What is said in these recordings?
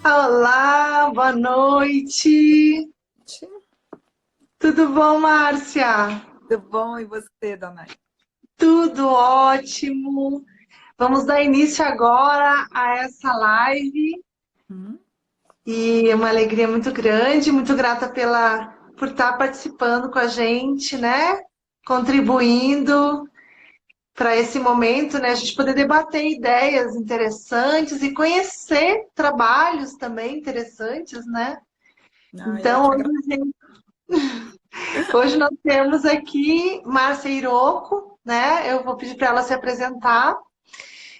Olá, boa noite. Tudo bom, Márcia? Tudo bom? E você, Dona? Tudo ótimo. Vamos dar início agora a essa live Hum? e é uma alegria muito grande, muito grata por estar participando com a gente, né? Contribuindo para esse momento, né? A gente poder debater ideias interessantes e conhecer trabalhos também interessantes, né? Ah, eu Então, que agradeço. hoje Hoje nós temos aqui Márcia Hiroko, né? Eu vou pedir para ela se apresentar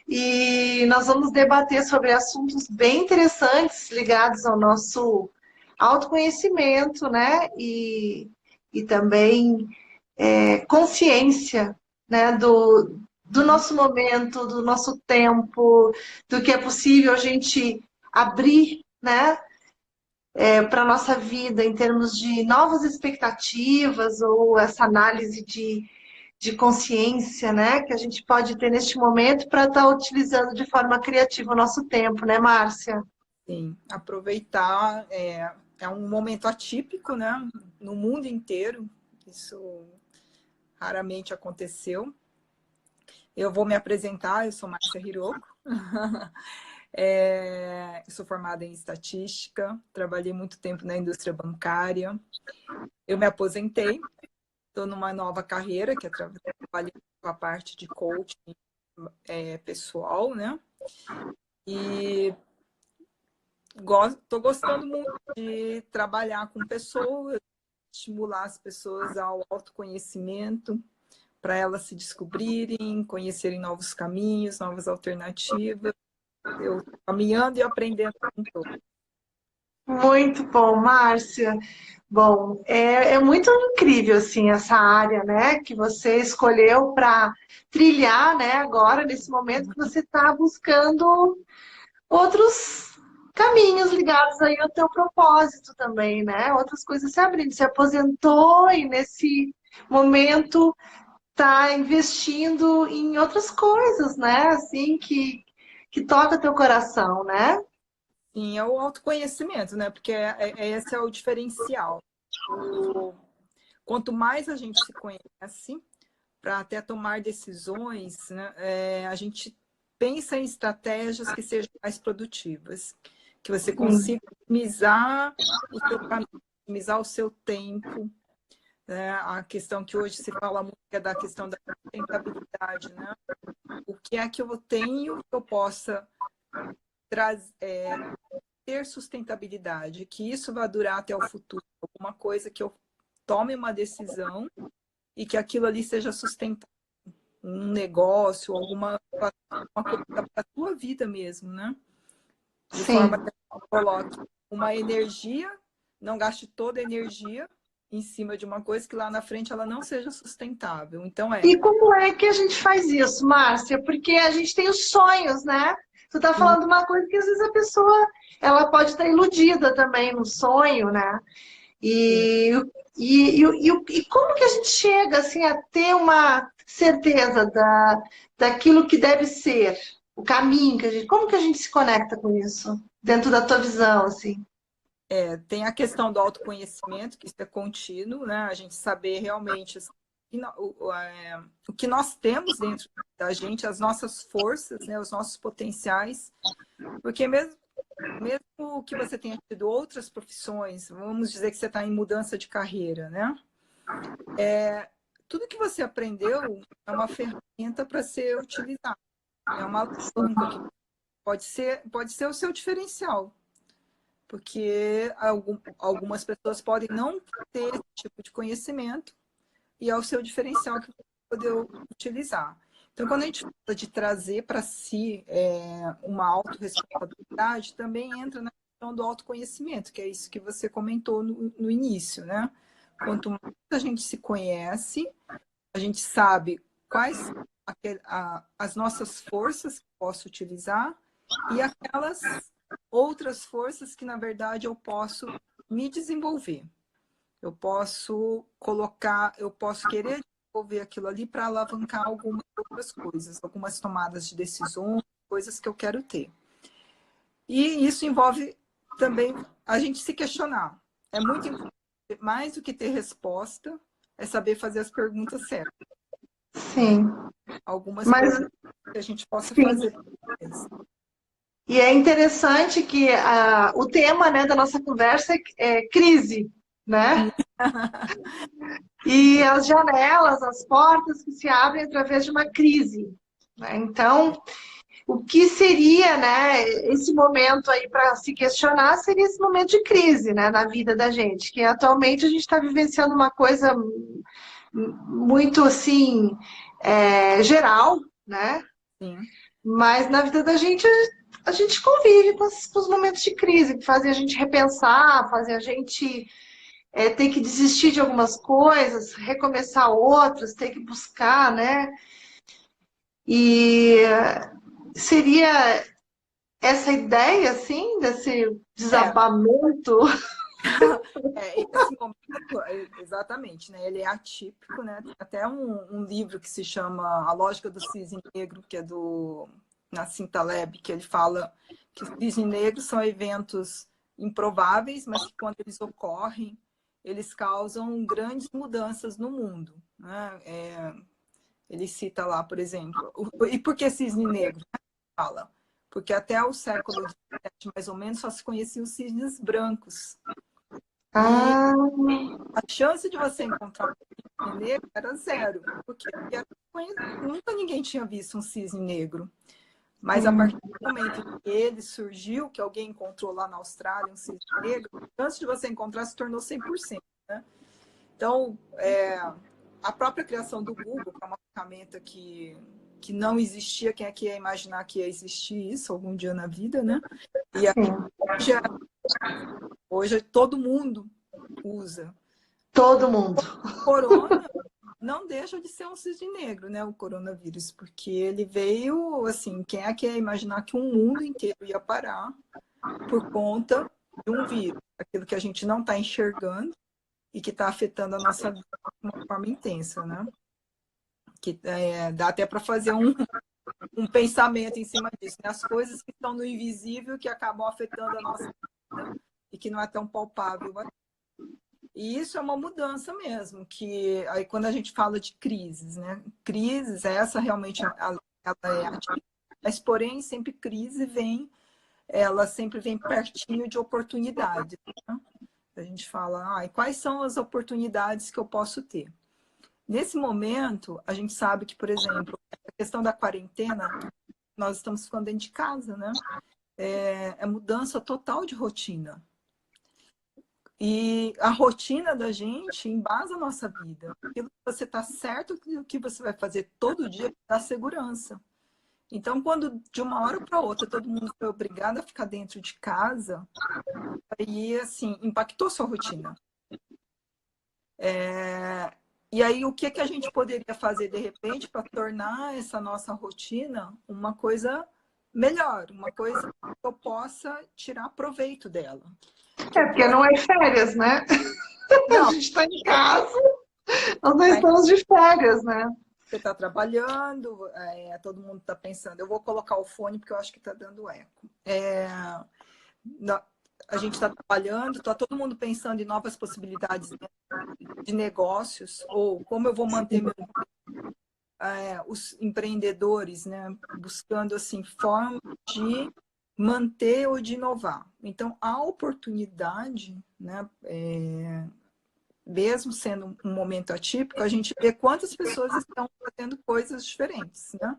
e nós vamos debater sobre assuntos bem interessantes ligados ao nosso autoconhecimento, né? E também consciência, né? Do nosso momento, do nosso tempo, do que é possível a gente abrir, né? Para a nossa vida em termos de novas expectativas ou essa análise de consciência, né, que a gente pode ter neste momento para estar utilizando de forma criativa o nosso tempo, né, Márcia? Sim, aproveitar é um momento atípico, né? No mundo inteiro, isso raramente aconteceu. Eu vou me apresentar, eu sou Márcia Hiroko. Eu sou formada em estatística, trabalhei muito tempo na indústria bancária. Eu me aposentei, estou numa nova carreira, que é trabalhei com a parte de coaching pessoal, né? E estou gostando muito de trabalhar com pessoas, estimular as pessoas ao autoconhecimento, para elas se descobrirem, conhecerem novos caminhos, novas alternativas. Eu estou caminhando e aprendendo com todos. Muito bom, Márcia. Bom, é muito incrível assim essa área, né, que você escolheu para trilhar, né, agora nesse momento que você está buscando outros caminhos ligados aí ao teu propósito também, né? Outras coisas se abrindo. Se aposentou e nesse momento tá investindo em outras coisas, né? Assim que toca teu coração, né? Sim, é o autoconhecimento, né? Porque esse é o diferencial. O, quanto mais a gente se conhece, para até tomar decisões, né, a gente pensa em estratégias que sejam mais produtivas, que você Sim, consiga otimizar o seu caminho, otimizar o seu tempo, né? A questão que hoje se fala muito é da questão da sustentabilidade, né? O que é que eu tenho que eu possa ter sustentabilidade, que isso vai durar até o futuro, alguma coisa que eu tome uma decisão e que aquilo ali seja sustentável, um negócio, uma coisa para a sua vida mesmo, né? De forma sim. que você coloque uma energia, não gaste toda a energia em cima de uma coisa que lá na frente ela não seja sustentável. Então E como é que a gente faz isso, Márcia? Porque a gente tem os sonhos, né? Tu tá e, falando uma coisa que às vezes a pessoa ela pode estar iludida também no sonho, né? e, E, e como que a gente chega assim a ter uma certeza daquilo que deve ser, o caminho que a gente, como que a gente se conecta com isso dentro da tua visão, assim? tem a questão do autoconhecimento, que isso é contínuo, né? A gente saber realmente assim, o que nós temos dentro da gente, as nossas forças, né? Os nossos potenciais, porque mesmo que você tenha tido outras profissões, vamos dizer que você está em mudança de carreira, né? Tudo que você aprendeu é uma ferramenta para ser utilizada, é uma alavanca que pode ser o seu diferencial, porque algumas pessoas podem não ter esse tipo de conhecimento e é o seu diferencial que você pode utilizar. Então, quando a gente fala de trazer para si uma autorresponsabilidade, também entra na questão do autoconhecimento, que é isso que você comentou no início, né? Quanto mais a gente se conhece, a gente sabe quais são as nossas forças que posso utilizar e aquelas outras forças que, na verdade, eu posso me desenvolver. Eu posso querer desenvolver aquilo ali para alavancar algumas outras coisas, algumas tomadas de decisões, coisas que eu quero ter. E isso envolve também a gente se questionar. É muito importante, mais do que ter resposta, é saber fazer as perguntas certas. Sim. Algumas Mas, perguntas que a gente possa sim. fazer. E é interessante que o tema, né, da nossa conversa é crise, né? E as janelas, as portas que se abrem através de uma crise, né? Então, o que seria, né, esse momento aí para se questionar seria esse momento de crise, né, na vida da gente, que atualmente a gente está vivenciando uma coisa muito assim geral, né? Sim. Mas na vida da gente a gente convive com os momentos de crise, que fazem a gente repensar, fazem a gente ter que desistir de algumas coisas, recomeçar outras, ter que buscar, né? E seria essa ideia, assim, desse É, desabamento. esse momento, exatamente, né? Ele é atípico, né? Tem até um livro que se chama A Lógica do Cisne Negro, que é do Nassim Taleb, que ele fala que os cisnes negros são eventos improváveis, mas que quando eles ocorrem, eles causam grandes mudanças no mundo, né? Ele cita lá, por exemplo, e por que cisne negro? Fala, porque até o século XVII, mais ou menos, só se conheciam os cisnes brancos. E Ah, a chance de você encontrar um cisne negro era zero, porque nunca ninguém tinha visto um cisne negro. Mas a sim. partir do momento que ele surgiu, que alguém encontrou lá na Austrália um cisne negro, a chance de você encontrar se tornou 100%. Né? Então, a própria criação do Google, que é uma ferramenta que não existia, quem é que ia imaginar que ia existir isso algum dia na vida, né? E Sim. hoje, hoje todo mundo usa. Todo mundo. Corona não deixa de ser um cisne negro, né? O coronavírus, porque ele veio, assim, quem é que ia imaginar que um mundo inteiro ia parar por conta de um vírus, aquilo que a gente não está enxergando e que está afetando a nossa vida de uma forma intensa, né? Que dá até para fazer um pensamento em cima disso, né? As coisas que estão no invisível que acabam afetando a nossa vida e que não é tão palpável. E isso é uma mudança mesmo, que aí quando a gente fala de crises, né? Crises, essa realmente ela é atípica, mas porém sempre crise ela sempre vem pertinho de oportunidades. Né? A gente fala, quais são as oportunidades que eu posso ter? Nesse momento, a gente sabe que, por exemplo, a questão da quarentena, nós estamos ficando dentro de casa, né? É mudança total de rotina. E a rotina da gente embasa a nossa vida. Aquilo que você está certo que o que você vai fazer todo dia dá segurança. Então, quando de uma hora para outra todo mundo foi obrigado a ficar dentro de casa, aí, assim, impactou sua rotina. E aí, o que a gente poderia fazer, de repente, para tornar essa nossa rotina uma coisa melhor, uma coisa que eu possa tirar proveito dela? Que eu Porque possa... não é férias, né? A Não, gente está em casa, nós não tá, estamos de férias, né? você está trabalhando, todo mundo está pensando. Eu vou colocar o fone porque eu acho que está dando eco. A gente está trabalhando, está todo mundo pensando em novas possibilidades de negócios, ou como eu vou manter os empreendedores, né, buscando assim formas de manter ou de inovar. Então, a oportunidade, né, mesmo sendo um momento atípico, a gente vê quantas pessoas estão fazendo coisas diferentes, né?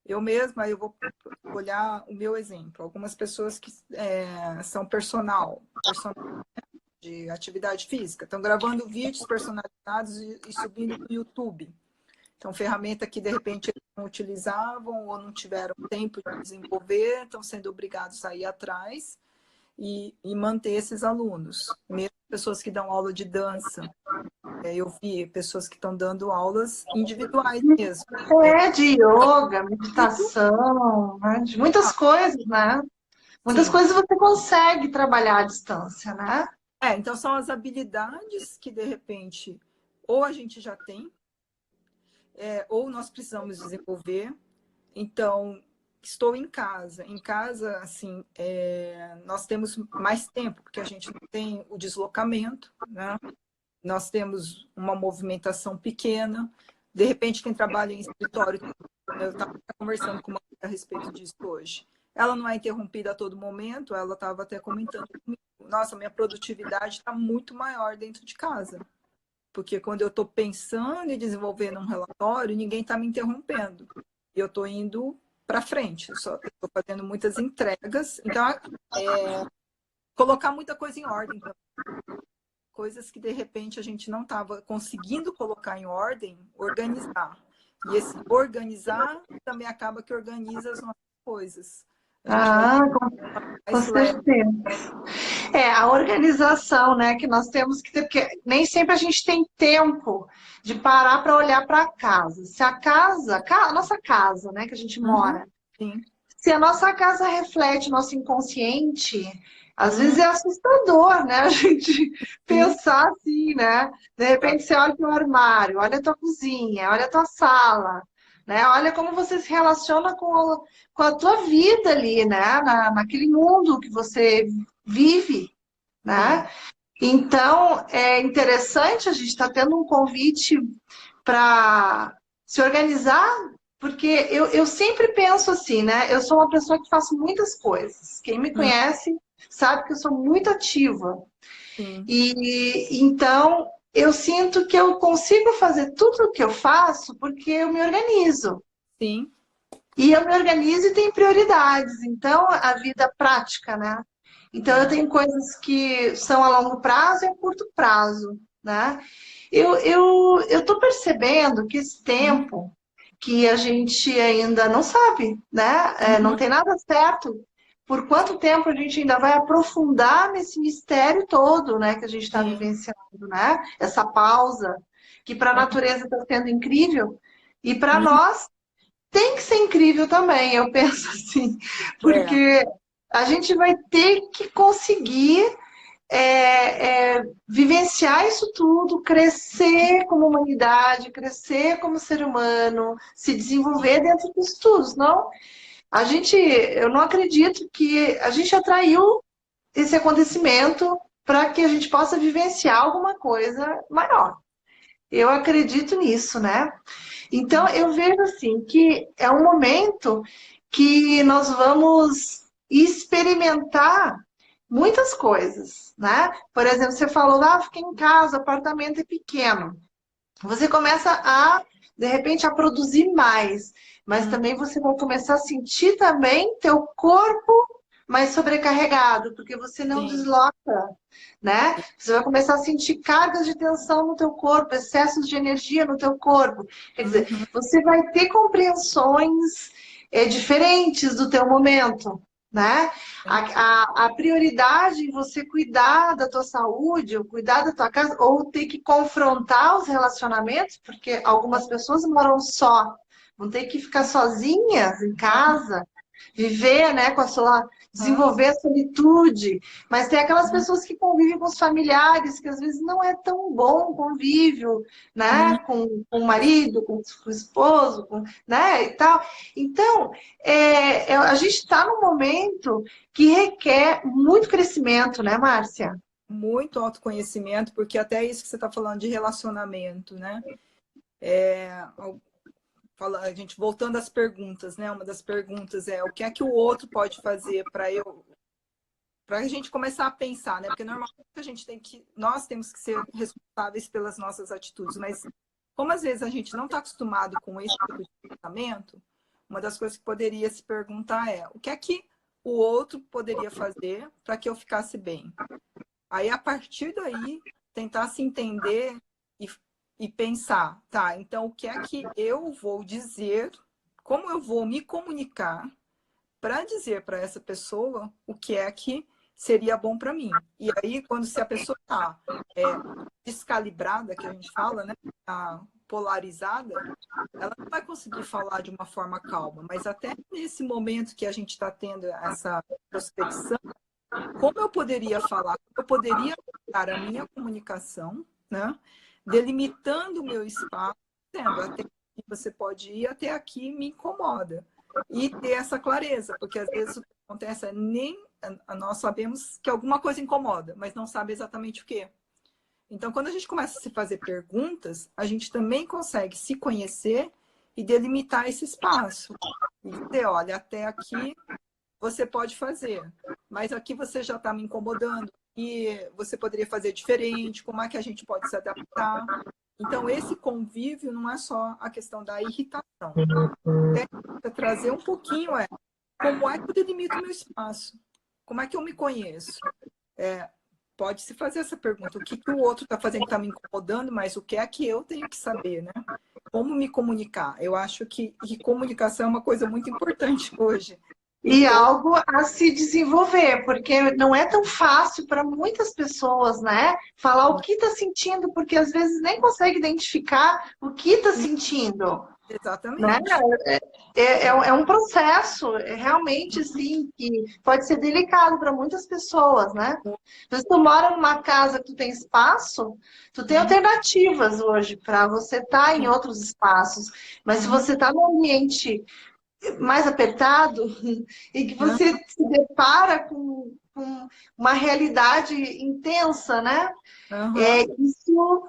Eu mesma, eu vou olhar o meu exemplo. Algumas pessoas que são personal de atividade física, estão gravando vídeos personalizados e subindo no YouTube. Então, ferramenta que de repente eles não utilizavam ou não tiveram tempo de desenvolver, estão sendo obrigados a ir atrás e manter esses alunos. Mesmo pessoas que dão aula de dança. Eu vi pessoas que estão dando aulas individuais mesmo. De yoga, Muito, meditação, né? De muitas coisas, né? Muitas sim. coisas você consegue trabalhar à distância, né? Então são as habilidades que de repente ou a gente já tem, ou nós precisamos desenvolver. Então, estou em casa. Em casa, assim, nós temos mais tempo, porque a gente não tem o deslocamento, né? Nós temos uma movimentação pequena. De repente, quem trabalha em escritório, eu estava conversando com uma a respeito disso hoje. Ela não é interrompida a todo momento, ela estava até comentando comigo. Nossa, minha produtividade está muito maior dentro de casa. Porque quando eu estou pensando e desenvolvendo um relatório, ninguém está me interrompendo. E eu estou indo para frente. Eu estou fazendo muitas entregas. Então, colocar muita coisa em ordem. Então, coisas que, de repente, a gente não estava conseguindo colocar em ordem, organizar. E esse organizar também acaba que organiza as nossas coisas. A gente vai Com mais leve. certeza. A organização, né, que nós temos que ter, porque nem sempre a gente tem tempo de parar para olhar para a casa. Se a casa, a nossa casa, né, que a gente mora, Sim. se a nossa casa reflete nosso inconsciente, às vezes é assustador, né, a gente pensar assim, né? De repente você olha para o armário, olha a tua cozinha, olha a tua sala, né? Olha como você se relaciona com a tua vida ali, né? Naquele mundo que você vive, né? Então, é interessante, a gente está tendo um convite para se organizar, porque eu sempre penso assim, né? Eu sou uma pessoa que faço muitas coisas. Quem me conhece sabe que eu sou muito ativa. Sim. E então, eu sinto que eu consigo fazer tudo o que eu faço porque eu me organizo. Sim. E eu me organizo e tenho prioridades. Então, a vida prática, né? Então, eu tenho coisas que são a longo prazo e a curto prazo, né? Eu tô percebendo que esse tempo que a gente ainda não sabe, né? Não tem nada certo. Por quanto tempo a gente ainda vai aprofundar nesse mistério todo, né? Que a gente está Sim. vivenciando, né? Essa pausa, que para a natureza está sendo incrível. E para nós tem que ser incrível também, eu penso assim, porque a gente vai ter que conseguir vivenciar isso tudo, crescer como humanidade, crescer como ser humano, se desenvolver dentro disso tudo. Senão, eu não acredito que a gente atraiu esse acontecimento para que a gente possa vivenciar alguma coisa maior. Eu acredito nisso, né? Então, eu vejo assim que é um momento que nós vamos experimentar muitas coisas, né? Por exemplo, você falou, fiquei em casa, o apartamento é pequeno. Você começa de repente, a produzir mais, mas também você vai começar a sentir também teu corpo mais sobrecarregado, porque você não Sim. desloca, né? Você vai começar a sentir cargas de tensão no teu corpo, excessos de energia no teu corpo. Quer dizer, você vai ter compreensões diferentes do teu momento, né? A prioridade em você cuidar da tua saúde, ou cuidar da tua casa, ou ter que confrontar os relacionamentos, porque algumas pessoas moram só, vão ter que ficar sozinhas em casa, viver, né, desenvolver a solitude, mas tem aquelas pessoas que convivem com os familiares, que às vezes não é tão bom o convívio, né, com o marido, com o esposo, né, e tal. Então, a gente está num momento que requer muito crescimento, né, Márcia? Muito autoconhecimento, porque até isso que você está falando de relacionamento, né? A gente voltando às perguntas, né? Uma das perguntas é o que é que o outro pode fazer para a gente começar a pensar, né? Porque normalmente nós temos que ser responsáveis pelas nossas atitudes, mas como às vezes a gente não está acostumado com esse tipo de pensamento, uma das coisas que poderia se perguntar é o que é que o outro poderia fazer para que eu ficasse bem? Aí, a partir daí, tentar se entender e pensar, tá, então o que é que eu vou dizer, como eu vou me comunicar para dizer para essa pessoa o que é que seria bom para mim. E aí, se a pessoa está descalibrada, que a gente fala, né, tá polarizada, ela não vai conseguir falar de uma forma calma, mas até nesse momento que a gente está tendo essa prospecção, como eu poderia falar, eu poderia dar a minha comunicação, né? Delimitando o meu espaço, dizendo até aqui você pode ir, até aqui me incomoda. e ter essa clareza, porque às vezes o que acontece é nem nós sabemos que alguma coisa incomoda, mas não sabe exatamente o quê. Então, quando a gente começa a se fazer perguntas, a gente também consegue se conhecer e delimitar esse espaço. E dizer, olha, até aqui você pode fazer, mas aqui você já está me incomodando e você poderia fazer diferente, como é que a gente pode se adaptar? Então, esse convívio não é só a questão da irritação. É trazer um pouquinho, como é que eu delimito o meu espaço? Como é que eu me conheço? Pode se fazer essa pergunta, o que, que o outro está fazendo que está me incomodando, mas o que é que eu tenho que saber, né? Como me comunicar? Eu acho que comunicação é uma coisa muito importante hoje. E algo a se desenvolver, porque não é tão fácil para muitas pessoas, né? Falar o que está sentindo, porque às vezes nem consegue identificar o que está sentindo. Né? Exatamente. É um processo, realmente, assim, que pode ser delicado para muitas pessoas, né? Se tu mora numa casa que tu tem espaço, tu tem alternativas hoje para você estar em outros espaços. Mas se você está num ambiente mais apertado e que você se depara com uma realidade intensa, né? Isso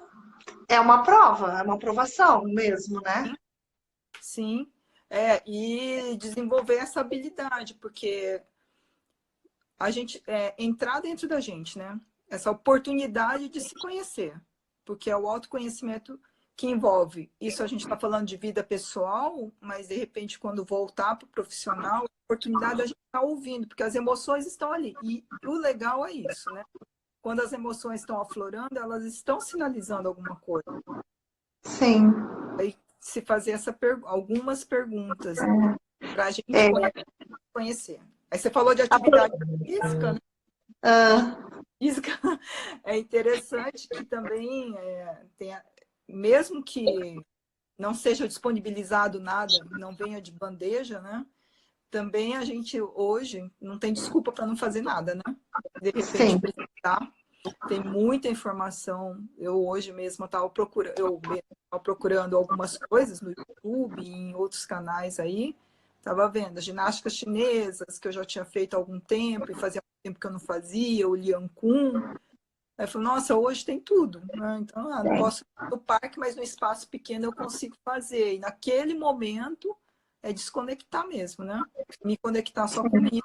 é uma prova, é uma provação mesmo, né? Sim, e desenvolver essa habilidade, porque a gente entrar dentro da gente, né? Essa oportunidade de se conhecer, porque é o autoconhecimento que envolve. Isso a gente está falando de vida pessoal, mas de repente, quando voltar para o profissional, a oportunidade a gente está ouvindo, porque as emoções estão ali. E o legal é isso, né? Quando as emoções estão aflorando, elas estão sinalizando alguma coisa. Sim. Aí, se fazer algumas perguntas, né, para a gente conhecer. Aí você falou de atividade física, né? Física é interessante que também tenha, mesmo que não seja disponibilizado nada, não venha de bandeja, né? Também a gente hoje não tem desculpa para não fazer nada, né? De repente Sim. precisar. Tem muita informação. Eu hoje mesmo estava procurando algumas coisas no YouTube e em outros canais aí. Estava vendo ginásticas chinesas, que eu já tinha feito há algum tempo, e fazia tempo que eu não fazia, o Lian Kun. Aí eu falei, nossa, hoje tem tudo, né? Então, não posso ir no parque, mas no espaço pequeno eu consigo fazer. E naquele momento é desconectar mesmo, né? Me conectar só comigo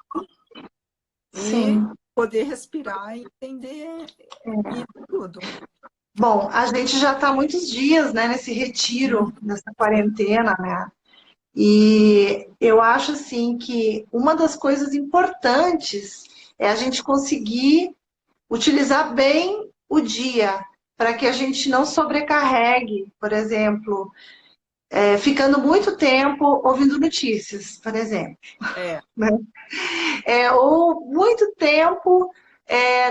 e Sim. poder respirar e entender e tudo. Bom, a gente já está há muitos dias, né, nesse retiro, nessa quarentena, né? E eu acho assim que uma das coisas importantes é a gente conseguir utilizar bem o dia, para que a gente não sobrecarregue, por exemplo, ficando muito tempo ouvindo notícias, por exemplo. É. Né? Ou muito tempo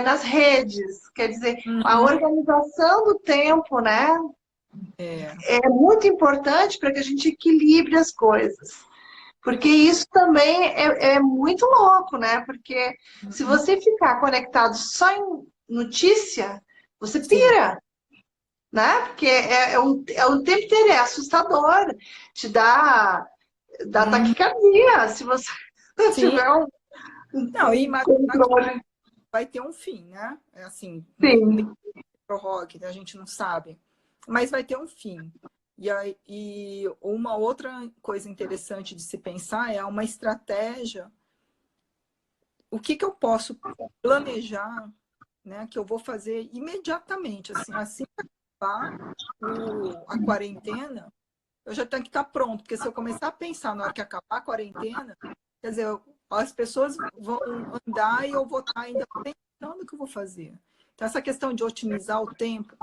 nas redes, quer dizer, a organização do tempo, né? É muito importante para que a gente equilibre as coisas. Porque isso também é muito louco, né? Porque se você ficar conectado só em notícia, você Sim. pira, né? Porque o tempo inteiro, é assustador, te dá taquicardia se você não Sim. tiver Não, e um imaginar que controle. vai ter um fim, né? É assim, Sim, pro rock, né? A gente não sabe. Mas vai ter um fim. E uma outra coisa interessante de se pensar é uma estratégia. O que, que eu posso planejar, né? Que eu vou fazer imediatamente, assim que acabar a quarentena, eu já tenho que estar pronto, porque se eu começar a pensar na hora que acabar a quarentena, quer dizer, as pessoas vão andar e eu vou estar ainda pensando o que eu vou fazer. Então, essa questão de otimizar o tempo,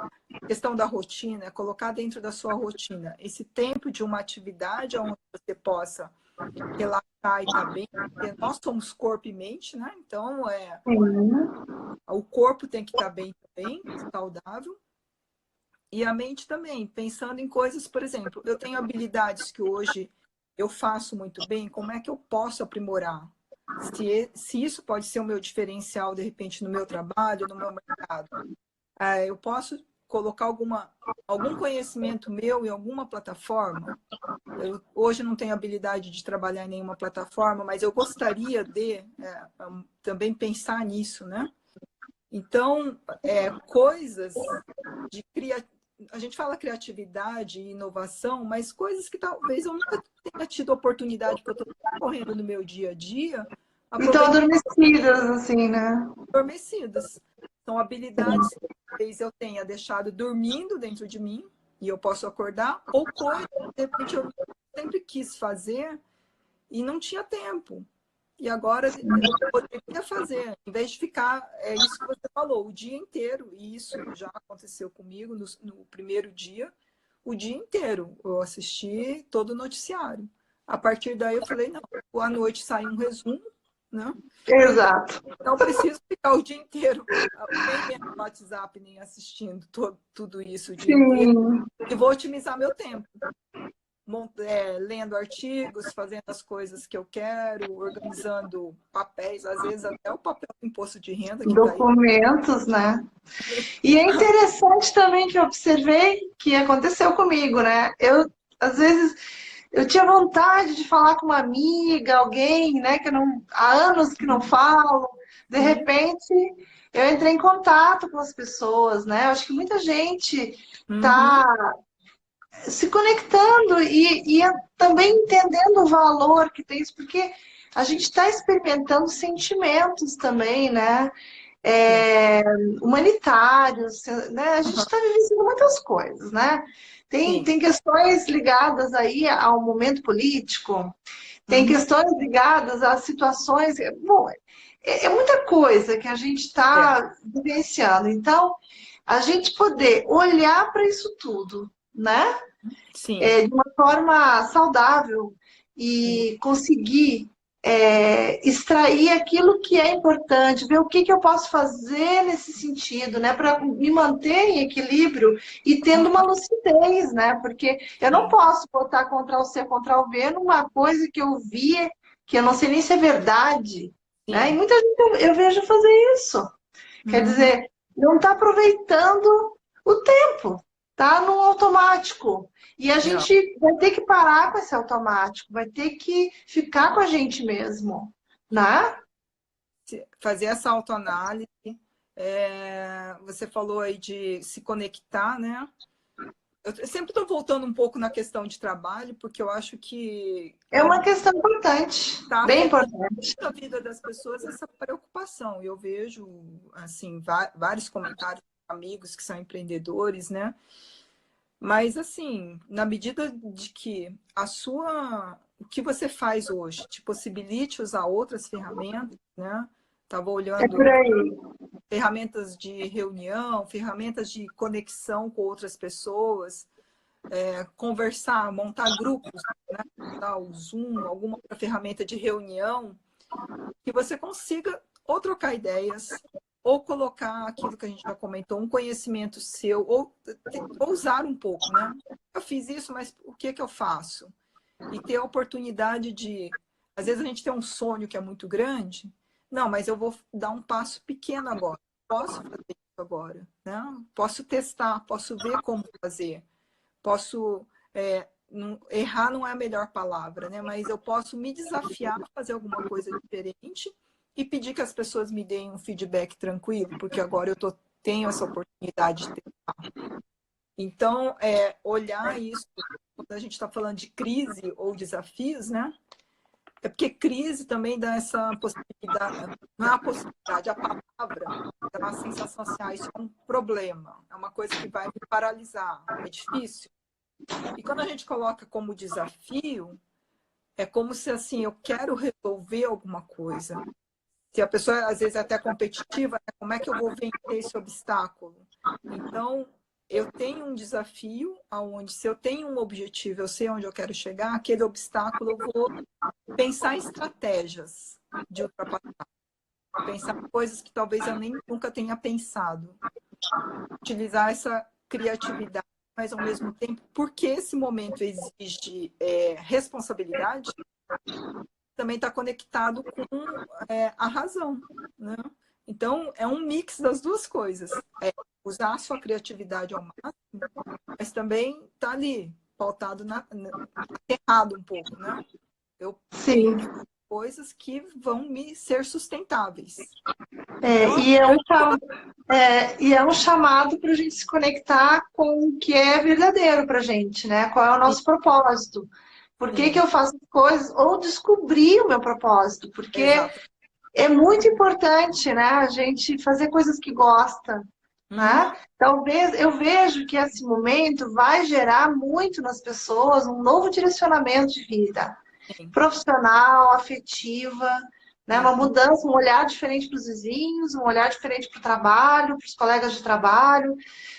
questão da rotina, colocar dentro da sua rotina esse tempo de uma atividade onde você possa relaxar e estar bem, porque nós somos corpo e mente, né? Então, o corpo tem que estar bem também, saudável, e a mente também, pensando em coisas, por exemplo, eu tenho habilidades que hoje eu faço muito bem, como é que eu posso aprimorar? Se isso pode ser o meu diferencial, de repente, no meu trabalho, no meu mercado. Eu posso colocar algum conhecimento meu em alguma plataforma. Eu hoje não tenho habilidade de trabalhar em nenhuma plataforma, mas eu gostaria de também pensar nisso, né? Então, coisas de a gente fala criatividade e inovação, mas coisas que talvez eu nunca tenha tido oportunidade, porque eu estou correndo no meu dia a dia, Então, aproveitar adormecidas, assim, né? adormecidas. São habilidades que talvez eu tenha deixado dormindo dentro de mim, e eu posso acordar, ou coisas que, de repente, eu sempre quis fazer e não tinha tempo. E agora eu poderia fazer, em vez de ficar, é isso que você falou, o dia inteiro, e isso já aconteceu comigo no primeiro dia, o dia inteiro. Eu assisti todo o noticiário. A partir daí eu falei, não, à noite sai um resumo, né? Então, Exato. não preciso ficar o dia inteiro nem vendo o WhatsApp, nem assistindo tudo isso o dia inteiro. Sim. E vou otimizar meu tempo. Lendo artigos, fazendo as coisas que eu quero, organizando papéis, às vezes até o papel do imposto de renda que caiu. Documentos, né? E é interessante também que eu observei que aconteceu comigo, né? Às vezes, eu tinha vontade de falar com uma amiga, alguém, né, que eu não, há anos que não falo. De repente, eu entrei em contato com as pessoas, né? Eu acho que muita gente Uhum. está se conectando e também entendendo o valor que tem isso, porque a gente está experimentando sentimentos também, né? Sim. É, humanitários, né? A gente Uhum. está vivenciando muitas coisas, né? Sim. Tem questões ligadas aí ao momento político, tem Uhum. questões ligadas às situações. Bom, é muita coisa que a gente É. está vivenciando. Então, a gente poder olhar para isso tudo, né? Sim. De uma forma saudável e conseguir extrair aquilo que é importante, ver o que, que eu posso fazer nesse sentido, né, para me manter em equilíbrio e tendo uma lucidez, né, porque eu não Sim. posso botar Ctrl+C, Ctrl+V numa coisa que eu vi, que eu não sei nem se é verdade, né, e Sim. muita gente eu vejo fazer isso. Quer Uhum. dizer, não está aproveitando o tempo, tá no automático. E a Não. gente vai ter que parar com esse automático, vai ter que ficar com a gente mesmo, né? Fazer essa autoanálise. Você falou aí de se conectar, né? Eu sempre estou voltando um pouco na questão de trabalho, porque eu acho que É uma questão importante, está bem afetando importante. muito a vida das pessoas essa preocupação. Eu vejo assim vários comentários de amigos que são empreendedores, né? Mas assim, na medida de que o que você faz hoje te possibilite usar outras ferramentas, né? Estava É por olhando aí. ferramentas de reunião, ferramentas de conexão com outras pessoas, conversar, montar grupos, né? O Zoom, alguma outra ferramenta de reunião, que você consiga ou trocar ideias, ou colocar aquilo que a gente já comentou, um conhecimento seu, ou usar um pouco, né? Eu fiz isso, mas o que que eu faço? E ter a oportunidade de... Às vezes a gente tem um sonho que é muito grande. Não, mas eu vou dar um passo pequeno agora. Posso fazer isso agora, né? Posso testar, posso ver como fazer. Posso... errar não é a melhor palavra, né? Mas eu posso me desafiar a fazer alguma coisa diferente e pedir que as pessoas me deem um feedback tranquilo, porque agora tenho essa oportunidade de testar. Então, olhar isso, quando a gente está falando de crise ou desafios, né? É porque crise também dá essa possibilidade, não é a possibilidade, a palavra dá uma sensação assim, isso é um problema, é uma coisa que vai me paralisar, é difícil. E quando a gente coloca como desafio, é como se assim, eu quero resolver alguma coisa. Se a pessoa às vezes é até competitiva, né? Como é que eu vou vencer esse obstáculo? Então, eu tenho um desafio aonde se eu tenho um objetivo, eu sei onde eu quero chegar, aquele obstáculo eu vou pensar em estratégias de ultrapassar, pensar em coisas que talvez eu nem nunca tenha pensado. Utilizar essa criatividade, mas ao mesmo tempo, porque esse momento exige responsabilidade, também está conectado com a razão, né? Então, é um mix das duas coisas. É usar a sua criatividade ao máximo, mas também tá ali, pautado aterrado um pouco, né? Eu tenho Sim. que fazer coisas que vão me ser sustentáveis. É, Então, e é um chamado para a gente se conectar com o que é verdadeiro para a gente, né? Qual é o sim, nosso propósito? Por que que sim, eu faço as coisas? Ou descobrir o meu propósito, porque exato. é muito importante, né? A gente fazer coisas que gosta, Uhum, né? Talvez eu vejo que esse momento vai gerar muito nas pessoas um novo direcionamento de vida sim. profissional, afetiva, né? Uma Uhum, mudança, um olhar diferente para os vizinhos, um olhar diferente para o trabalho, para os colegas de trabalho,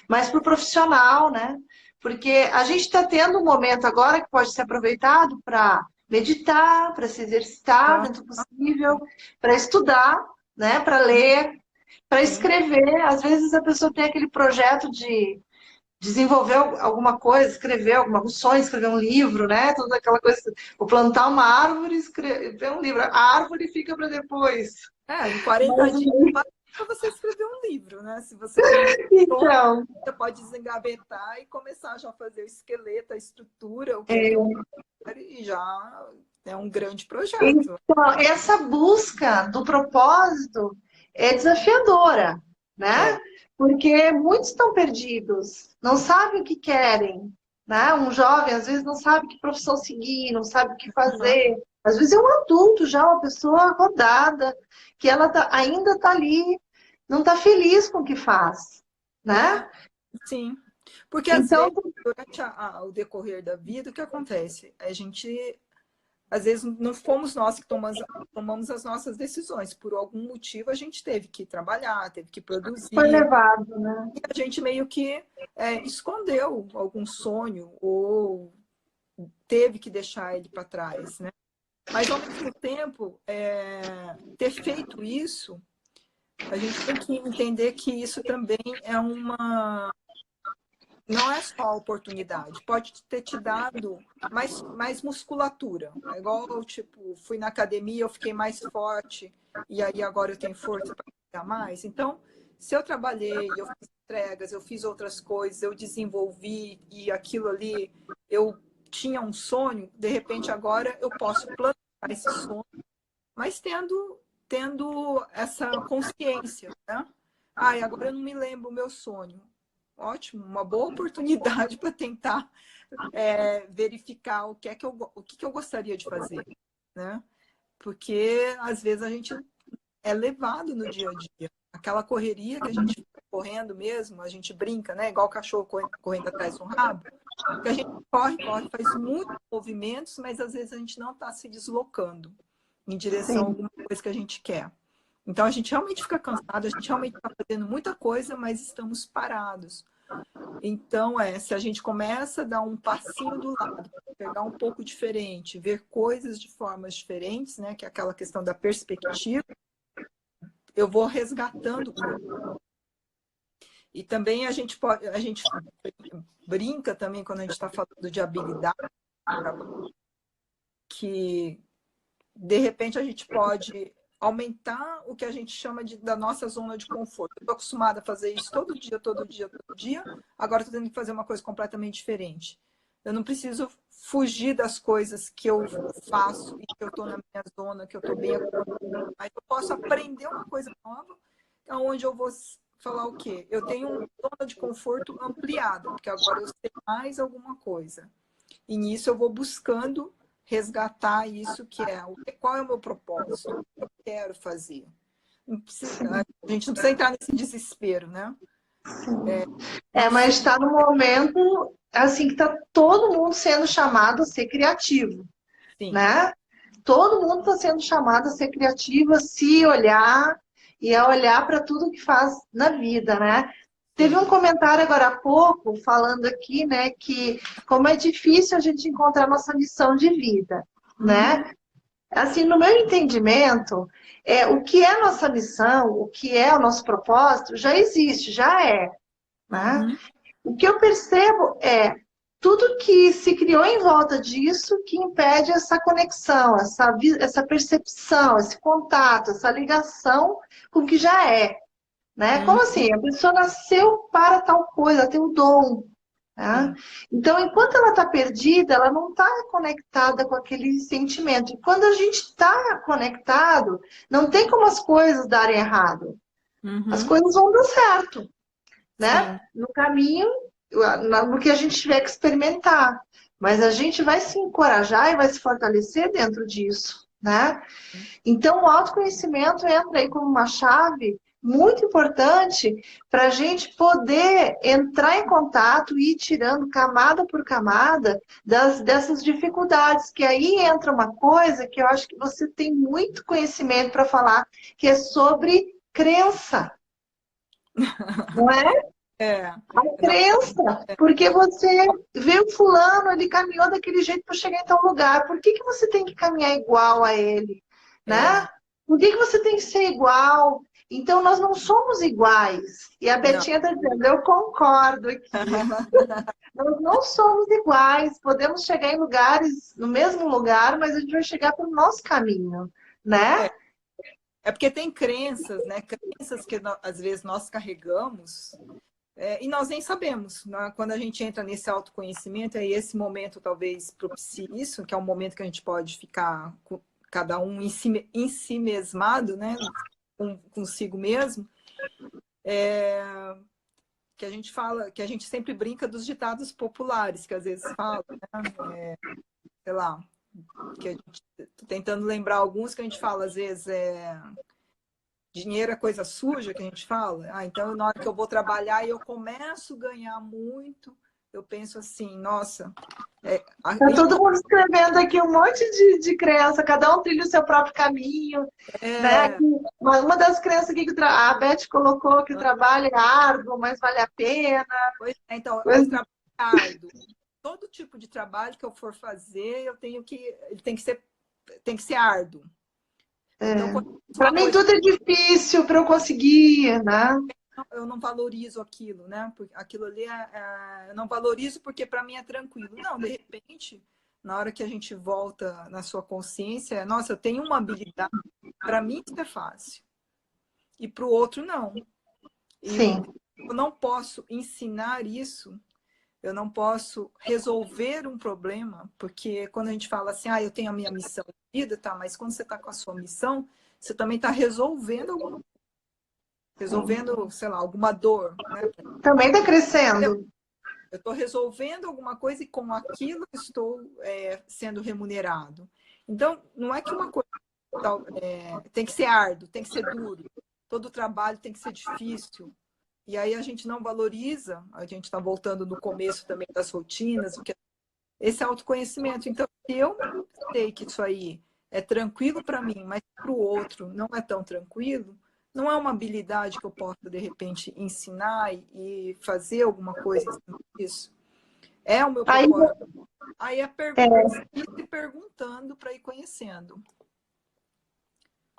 mas para o profissional, né? Porque a gente está tendo um momento agora que pode ser aproveitado para meditar, para se exercitar tá, dentro do possível, para estudar, né? Para ler, para sim. escrever. Às vezes a pessoa tem aquele projeto de desenvolver alguma coisa, escrever algum sonho, escrever um livro, né? Toda aquela coisa, ou plantar uma árvore, escrever um livro. A árvore fica para depois. Em 40 Mas, dias para você escrever um livro, né? Se você tem um sonho, então, você pode desengavetar e começar já a fazer o esqueleto, a estrutura, o que é que eu é, quero, e já é um grande projeto. então, essa busca do propósito é desafiadora, né? É. Porque muitos estão perdidos, não sabem o que querem, né? Um jovem às vezes não sabe que profissão seguir, não sabe o que Uhum. fazer. Às vezes é um adulto já, uma pessoa rodada, que ainda está ali, não está feliz com o que faz, É, né? sim. Porque às Então, vezes, durante o decorrer da vida, o que acontece? A gente, às vezes, não fomos nós que tomamos as nossas decisões. Por algum motivo, a gente teve que trabalhar, teve que foi produzir, levado, né? e a gente meio que escondeu algum sonho ou teve que deixar ele para trás, né? Mas, ao mesmo tempo, ter feito isso, a gente tem que entender que isso também é uma. Não é só oportunidade, pode ter te dado mais musculatura. É igual, tipo, fui na academia, eu fiquei mais forte, e aí agora eu tenho força para pegar mais. Então, se eu trabalhei, eu fiz entregas, eu fiz outras coisas, eu desenvolvi, e aquilo ali, eu tinha um sonho, de repente agora eu posso planejar esse sonho, mas tendo essa consciência, né? E agora eu não me lembro o meu sonho. Ótimo, uma boa oportunidade para tentar verificar o que eu gostaria de fazer, né? Porque às vezes a gente é levado no dia a dia. Aquela correria que a gente fica correndo mesmo, a gente brinca, né? Igual o cachorro correndo atrás de um rabo, que a gente corre, corre, faz muitos movimentos, mas às vezes a gente não está se deslocando em direção a Sim. alguma coisa que a gente quer. Então a gente realmente fica cansado, a gente realmente está fazendo muita coisa, mas estamos parados. Então, se a gente começa a dar um passinho do lado, pegar um pouco diferente, ver coisas de formas diferentes, né, que é aquela questão da perspectiva, eu vou resgatando coisas. E também a gente brinca também quando a gente está falando de habilidade, que de repente a gente pode aumentar o que a gente chama da nossa zona de conforto. Eu estou acostumada a fazer isso todo dia, todo dia, todo dia. Agora estou tendo que fazer uma coisa completamente diferente. Eu não preciso fugir das coisas que eu faço e que eu estou na minha zona, que eu estou bem acomodada. Mas eu posso aprender uma coisa nova, onde eu vou falar o quê? Eu tenho uma zona de conforto ampliada, porque agora eu sei mais alguma coisa. E nisso eu vou buscando resgatar isso que é qual é o meu propósito, o que eu quero fazer. A gente não precisa entrar nesse desespero, né? Mas Isso, está no momento assim que está todo mundo sendo chamado a ser criativo, sim. né? Todo mundo está sendo chamado a ser criativo, a se olhar e a olhar para tudo que faz na vida, né? Teve Sim. um comentário agora há pouco falando aqui, né, que como é difícil a gente encontrar nossa missão de vida, Uhum, né? Assim, no meu entendimento, o que é nossa missão, o que é o nosso propósito, já existe, já é, né? uhum, O que eu percebo é tudo que se criou em volta disso que impede essa conexão, essa percepção, esse contato, essa ligação com o que já é, né? Como assim? A pessoa nasceu para tal coisa, ela tem um dom, né? Sim. Então, enquanto ela está perdida, ela não está conectada com aquele sentimento. E quando a gente está conectado, não tem como as coisas darem errado. As Uhum. coisas vão dar certo, né? Sim. No caminho, no que a gente tiver que experimentar. Mas a gente vai se encorajar e vai se fortalecer dentro disso, né? Então, o autoconhecimento entra aí como uma chave muito importante para a gente poder entrar em contato e ir tirando camada por camada dessas dificuldades. Que aí entra uma coisa que eu acho que você tem muito conhecimento para falar, que é sobre crença, não é? É. A crença, porque você vê o fulano, ele caminhou daquele jeito para chegar em tal lugar. Por que que você tem que caminhar igual a ele, É. né? Por que que você tem que ser igual? Então, nós não somos iguais. E a Não. Betinha está dizendo, eu concordo aqui. Nós não somos iguais. Podemos chegar em lugares, no mesmo lugar, mas a gente vai chegar pelo nosso caminho, né? É. É porque tem crenças, né? Crenças que às vezes nós carregamos e nós nem sabemos. Né? Quando a gente entra nesse autoconhecimento, aí esse momento talvez propicie isso, que é um momento que a gente pode ficar cada um em si mesmado, né? Consigo mesmo. Que a gente fala, que a gente sempre brinca dos ditados populares, que às vezes fala, né? Sei lá, que a gente tô tentando lembrar alguns que a gente fala, às vezes, dinheiro é coisa suja, que a gente fala. Ah, então, na hora que eu vou trabalhar e eu começo a ganhar muito, eu penso assim, nossa... Tá todo mundo escrevendo aqui um monte de crença, cada um trilha o seu próprio caminho, né? é, Uma das crenças aqui que a Beth colocou que o trabalho é árduo, mas vale a pena. então, aí trabalho é árduo. Todo tipo de trabalho que eu for fazer, ele tem que ser árduo. Então, quando Para uma mim coisa tudo é difícil para eu conseguir, né? eu não valorizo aquilo, né? Porque aquilo ali eu não valorizo porque para mim é tranquilo. Não, de repente, na hora que a gente volta na sua consciência, nossa, eu tenho uma habilidade, para mim isso é fácil. E para o outro, não. E Sim. eu não posso ensinar isso, eu não posso resolver um problema, porque quando a gente fala assim, eu tenho a minha missão de vida, tá, mas quando você está com a sua missão, você também está resolvendo, sei lá, alguma dor, né? Também está crescendo. Eu estou resolvendo alguma coisa e com aquilo eu estou sendo remunerado. Então, não é que uma coisa tem que ser árduo, tem que ser duro. Todo trabalho tem que ser difícil. E aí a gente não valoriza, a gente está voltando no começo também das rotinas, esse autoconhecimento. Então, se eu sei que isso aí é tranquilo para mim, mas para o outro não é tão tranquilo, não é uma habilidade que eu possa, de repente, ensinar e fazer alguma coisa em cima disso. É o meu Aí, propósito. Aí ir se perguntando para ir conhecendo.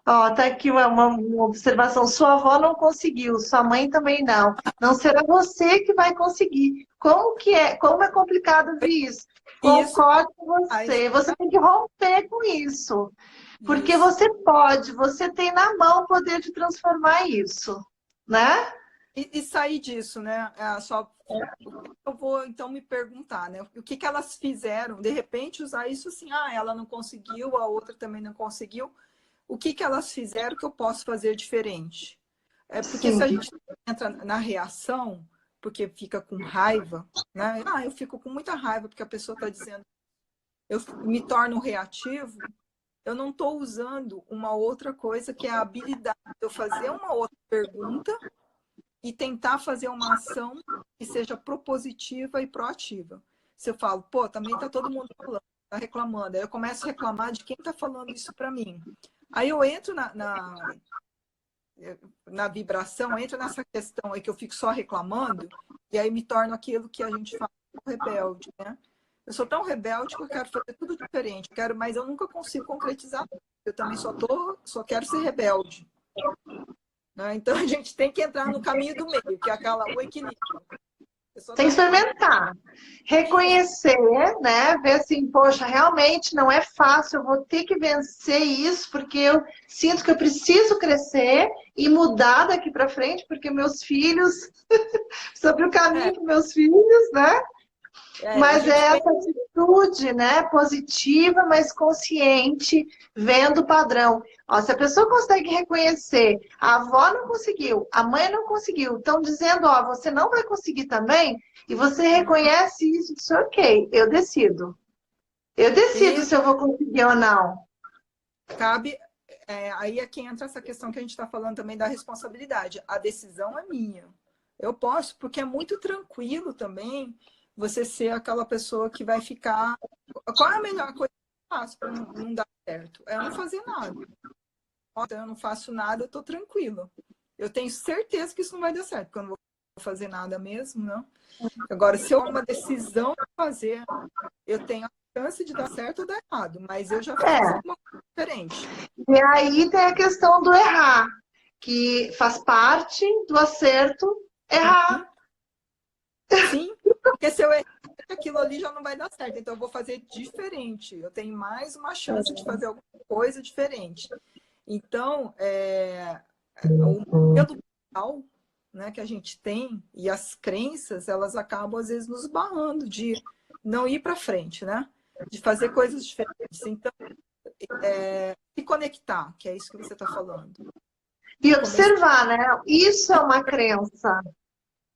ó, tá aqui uma observação. Sua avó não conseguiu, sua mãe também não. Não será você que vai conseguir. Como que é? Como é complicado ver isso? Isso, Concordo com aí, você. Você tem que romper com isso. Porque isso. você pode, você tem na mão o poder de transformar isso, né? E sair disso, né? Eu vou então me perguntar, né? O que que elas fizeram? De repente usar isso assim, ela não conseguiu, a outra também não conseguiu. O que que elas fizeram que eu posso fazer diferente? Porque se a Sim, gente entra na reação, porque fica com raiva, né? Eu fico com muita raiva porque a pessoa está dizendo, eu me torno reativo, eu não estou usando uma outra coisa que é a habilidade de eu fazer uma outra pergunta e tentar fazer uma ação que seja propositiva e proativa. Se eu falo, pô, também está todo mundo falando, está reclamando, aí eu começo a reclamar de quem está falando isso para mim. Aí eu entro na vibração, entro nessa questão aí que eu fico só reclamando, e aí me torno aquilo que a gente fala, rebelde, né? Eu sou tão rebelde que eu quero fazer tudo diferente, mas eu nunca consigo concretizar. Eu também só quero ser rebelde. Né? Então a gente tem que entrar no caminho do meio, que é o equilíbrio. pessoa Tem tá que experimentar. isso. Reconhecer, né? Ver assim, poxa, realmente não é fácil, eu vou ter que vencer isso, porque eu sinto que eu preciso crescer e mudar daqui para frente, porque meus filhos, sobre o É, caminho para meus filhos, né? a Mas gente é pensa, essa atitude, né, positiva, mas consciente, vendo o padrão. Ó, se a pessoa consegue reconhecer, a avó não conseguiu, a mãe não conseguiu, estão dizendo, ó, você não vai conseguir também, e você reconhece isso, diz, ok, eu decido. Eu decido e se eu vou conseguir ou não. cabe, aí é que entra essa questão que a gente está falando também da responsabilidade. A decisão é minha. Eu posso, porque é muito tranquilo também você ser aquela pessoa que vai ficar. Qual é a melhor coisa que eu faço para não dar certo? É eu não fazer nada. Então, eu não faço nada, eu estou tranquila. Eu tenho certeza que isso não vai dar certo, porque eu não vou fazer nada mesmo, não. Agora, se eu tomo uma decisão de fazer, eu tenho a chance de dar certo ou dar errado, mas eu já fiz É, alguma coisa diferente. e aí tem a questão do errar, que faz parte do acerto errar. Sim, sim, porque se eu errar, aquilo ali já não vai dar certo, então eu vou fazer diferente. Eu tenho mais uma chance de fazer alguma coisa diferente. Então, o medo mental, né, que a gente tem e as crenças, elas acabam às vezes nos barrando de não ir para frente, né? De fazer coisas diferentes. Então, se conectar, que é isso que você está falando. E Começar. observar, né? Isso é uma crença,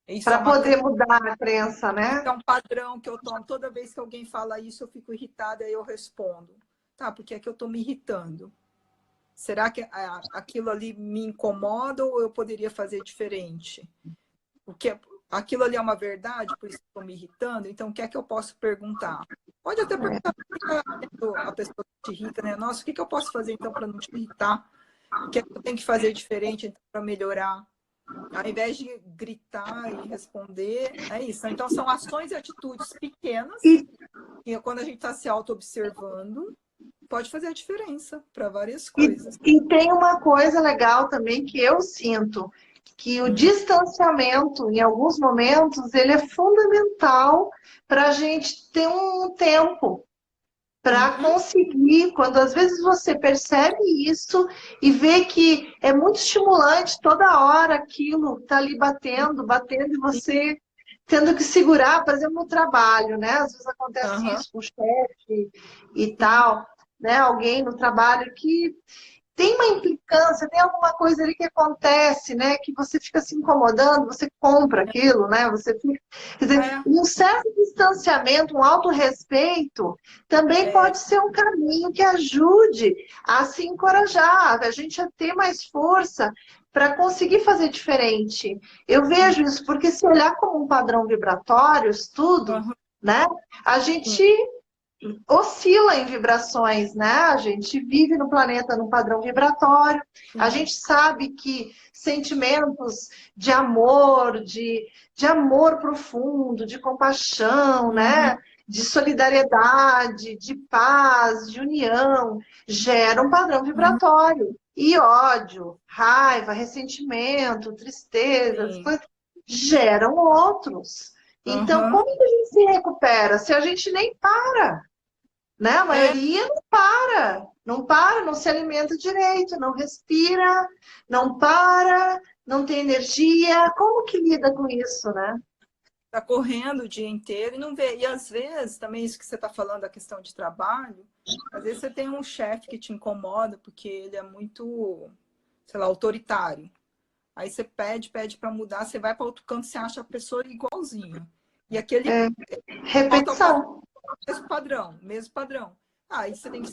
Isso é para uma poder mudar a crença, Isso né? é um padrão que eu tomo. Toda vez que alguém fala isso, eu fico irritada e eu respondo. Tá, porque é que eu estou me irritando? Será que aquilo ali me incomoda ou eu poderia fazer diferente? Porque aquilo ali é uma verdade, por isso que estou me irritando, então o que é que eu posso perguntar? Pode até perguntar a pessoa que te irrita, né? Nossa, o que eu posso fazer então para não te irritar? O que é que eu tenho que fazer diferente então, para melhorar? Ao invés de gritar e responder, é isso. Então, são ações e atitudes pequenas, E, que quando a gente está se auto-observando, pode fazer a diferença para várias e, coisas. e tem uma coisa legal também que eu sinto, que o distanciamento, em alguns momentos, ele é fundamental para a gente ter um tempo para Uhum, conseguir, quando às vezes você percebe isso e vê que é muito estimulante toda hora aquilo tá ali batendo, batendo e você tendo que segurar, por exemplo, no trabalho, né? Às vezes acontece uhum, isso com o chefe e sim, tal, né? Alguém no trabalho que tem uma implicância, tem alguma coisa ali que acontece, né? Que você fica se incomodando, você compra aquilo, né? Você fica. Quer dizer, é, um certo distanciamento, um autorrespeito, também é, pode ser um caminho que ajude a se encorajar, a gente a ter mais força para conseguir fazer diferente. Eu vejo isso, porque se olhar como um padrão vibratório, tudo, uhum, né? A sim, gente oscila em vibrações, né? A gente vive no planeta num padrão vibratório, a sim, gente sabe que sentimentos de amor profundo, de compaixão, uhum, né? De solidariedade, de paz, de união, geram um padrão uhum, vibratório. E ódio, raiva, ressentimento, tristeza, as sim, coisas geram outros. Então, uhum, como que a gente se recupera se a gente nem para? Né? A é, maioria não para, não se alimenta direito, não respira, não para, não tem energia. Como que lida com isso, né? tá correndo o dia inteiro e não vê. E às vezes, também isso que você está falando, da questão de trabalho, às vezes você tem um chefe que te incomoda porque ele é muito, sei lá, autoritário. Aí você pede para mudar, você vai para outro canto, você acha a pessoa igualzinha. E aquele É, volta ao padrão, repetição. mesmo padrão, mesmo padrão. Aí você tem que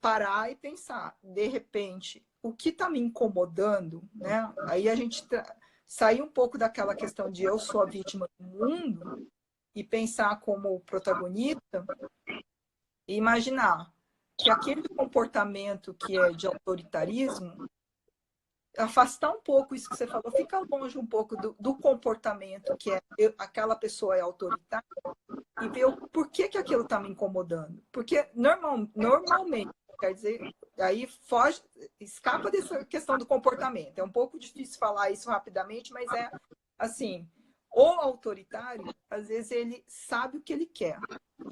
parar e pensar, de repente, o que está me incomodando, né? Aí a gente sair um pouco daquela questão de eu sou a vítima do mundo e pensar como protagonista e imaginar que aquele comportamento que é de autoritarismo, afastar um pouco isso que você falou, fica longe um pouco do comportamento que é aquela pessoa é autoritária e ver o porquê que aquilo está me incomodando. Porque normalmente, quer dizer, aí foge, escapa dessa questão do comportamento. É um pouco difícil falar isso rapidamente, mas é assim, O autoritário, às vezes, ele sabe o que ele quer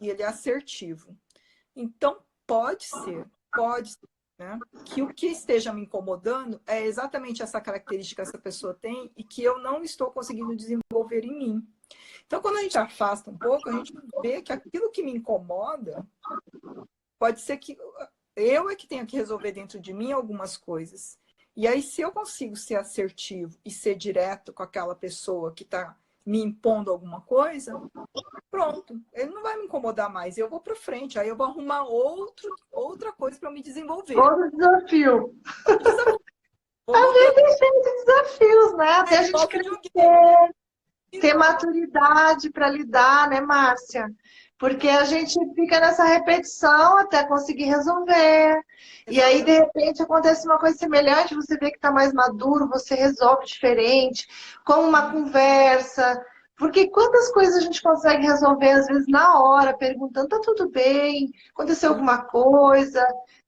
e ele é assertivo. Então, pode ser, né, que o que esteja me incomodando é exatamente essa característica que essa pessoa tem e que eu não estou conseguindo desenvolver em mim. Então, quando a gente afasta um pouco, a gente vê que aquilo que me incomoda pode ser que eu é que tenha que resolver dentro de mim algumas coisas. E aí, se eu consigo ser assertivo e ser direto com aquela pessoa que está me impondo alguma coisa, pronto, ele não vai me incomodar mais. Eu vou para frente, aí eu vou arrumar outra coisa para me desenvolver. Outro desafio. Vou A botar vida é cheia de desafios, né? Até a gente igual crescer, videogame, né? ter Igual. maturidade para lidar, né, Márcia? Porque a gente fica nessa repetição até conseguir resolver. E aí, de Exatamente. repente, acontece uma coisa semelhante, você vê que está mais maduro, você resolve diferente, como uma conversa. Porque quantas coisas a gente consegue resolver, às vezes, na hora, perguntando, tá tudo bem? Aconteceu alguma coisa?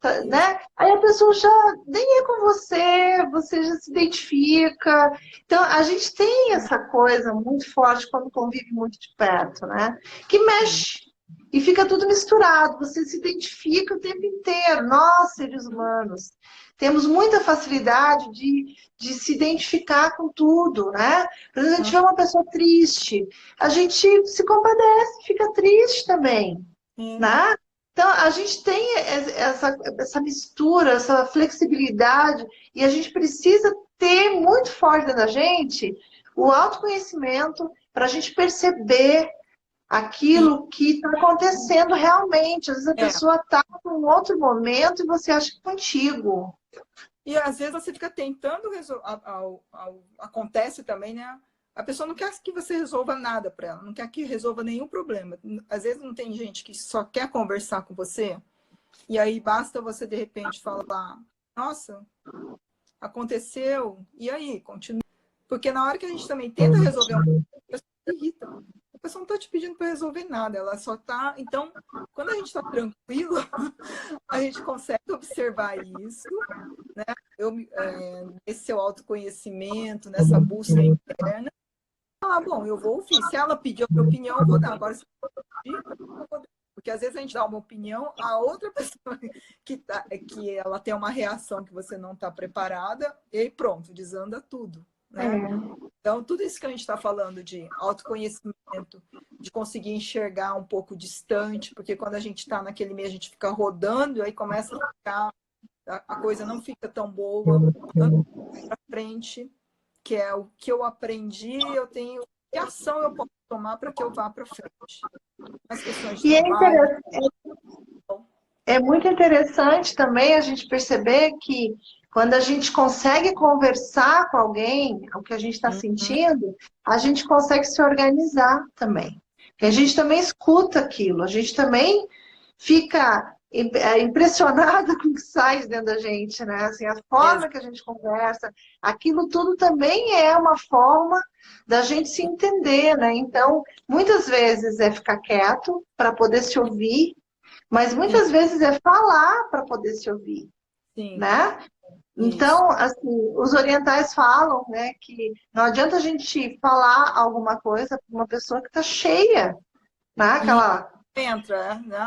Isso. Né? Aí a pessoa já nem é com você, você já se identifica. Então, a gente tem essa coisa muito forte quando convive muito de perto, né? Que Sim. mexe e fica tudo misturado. Você se identifica o tempo inteiro. Nós, seres humanos, temos muita facilidade de se identificar com tudo, né? Por exemplo, a gente vê uma pessoa triste, a gente se compadece, fica triste também, Sim. né? Então, a gente tem essa mistura, essa flexibilidade, e a gente precisa ter muito forte dentro da gente o autoconhecimento para a gente perceber Sim. aquilo que está acontecendo realmente. Às vezes a É. pessoa está num outro momento e você acha que é contigo. E às vezes você fica tentando resolver. Acontece também, né? A pessoa não quer que você resolva nada para ela, não quer que resolva nenhum problema. Às vezes não tem gente que só quer conversar com você, e aí basta você de repente falar: nossa, aconteceu, e aí? Continua. Porque na hora que a gente também tenta resolver uma coisa, a pessoa se irrita. A pessoa não está te pedindo para resolver nada, ela só está. Então, quando a gente está tranquilo, a gente consegue observar isso, né? Esse seu autoconhecimento, nessa busca interna. Ah, bom, eu vou ouvir. Se ela pedir a minha opinião, eu vou dar. Agora, se ela pedir, eu não vou dar. Porque às vezes a gente dá uma opinião, a outra pessoa que ela tem uma reação que você não está preparada, e aí pronto, desanda tudo, né? É. Então, tudo isso que a gente está falando de autoconhecimento, de conseguir enxergar um pouco distante, porque quando a gente está naquele meio, a gente fica rodando, aí começa a ficar, a coisa não fica tão boa, para frente, que é o que eu aprendi, eu tenho, que ação eu posso tomar para que eu vá para frente. As questões de E trabalho. é muito interessante também a gente perceber que quando a gente consegue conversar com alguém, o que a gente está Uhum. sentindo, a gente consegue se organizar também. Porque a gente também escuta aquilo, a gente também fica impressionada com o que sai de dentro da gente, né? Assim, a forma que a gente conversa, aquilo tudo também é uma forma da gente se entender, né? Então, muitas vezes é ficar quieto para poder se ouvir, mas Sim, muitas vezes é falar para poder se ouvir, sim, né? isso. Então, assim, os orientais falam, né, que não adianta a gente falar alguma coisa para uma pessoa que está cheia, né? E Aquela entra, né?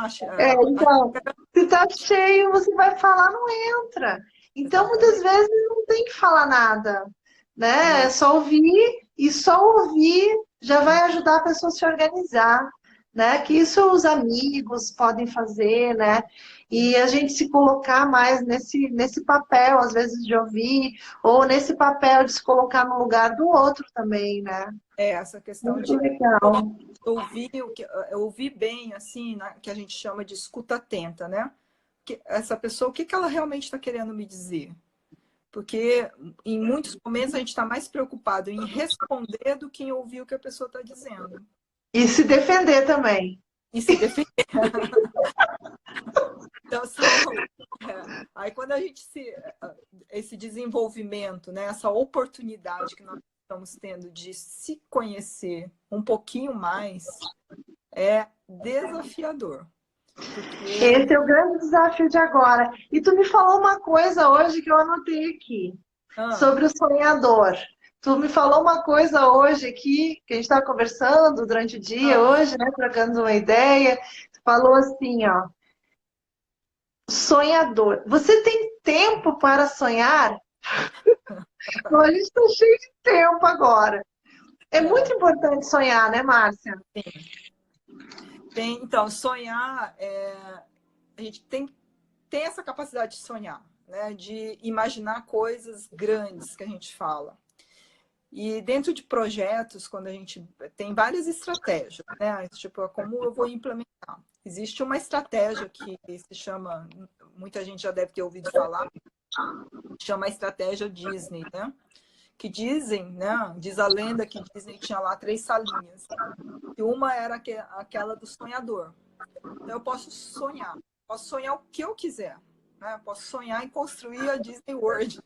então, se tá cheio, você vai falar, não entra. Então, muitas Exatamente. vezes não tem que falar nada, né? É E, só ouvir, e só ouvir já vai ajudar a pessoa a se organizar, né? Que isso os amigos podem fazer, né? E a gente se colocar mais nesse papel, às vezes, de ouvir, ou nesse papel de se colocar no lugar do outro também, né? essa questão Muito de legal. ouvir bem, assim, né, que a gente chama de escuta atenta, né? Que essa pessoa, o que que ela realmente está querendo me dizer? Porque em muitos momentos a gente está mais preocupado em responder do que em ouvir o que a pessoa está dizendo. E se defender também. E se defender. Então, aí quando a gente esse desenvolvimento, né, essa oportunidade que nós estamos tendo de se conhecer um pouquinho mais, é desafiador. Porque Esse é o grande desafio de agora. E tu me falou uma coisa hoje que eu anotei aqui, ah, sobre o sonhador. Tu me falou uma coisa hoje aqui, que a gente estava conversando durante o dia Ah, hoje, né? Trocando uma ideia. Tu falou assim, ó, sonhador. Você tem tempo para sonhar? Então, a gente está cheio de tempo agora. É é, muito importante sonhar, né, Márcia? sim. Então, sonhar, a gente tem essa capacidade de sonhar, né? De imaginar coisas grandes que a gente fala. E dentro de projetos, quando a gente tem várias estratégias, né? Tipo, como eu vou implementar. Existe uma estratégia que se chama, muita gente já deve ter ouvido falar, chama a estratégia Disney, né? Que dizem, né? Diz a lenda que Disney tinha lá 3 salinhas. E uma era aquela do sonhador. Então eu posso sonhar o que eu quiser, né? Posso sonhar em construir a Disney World.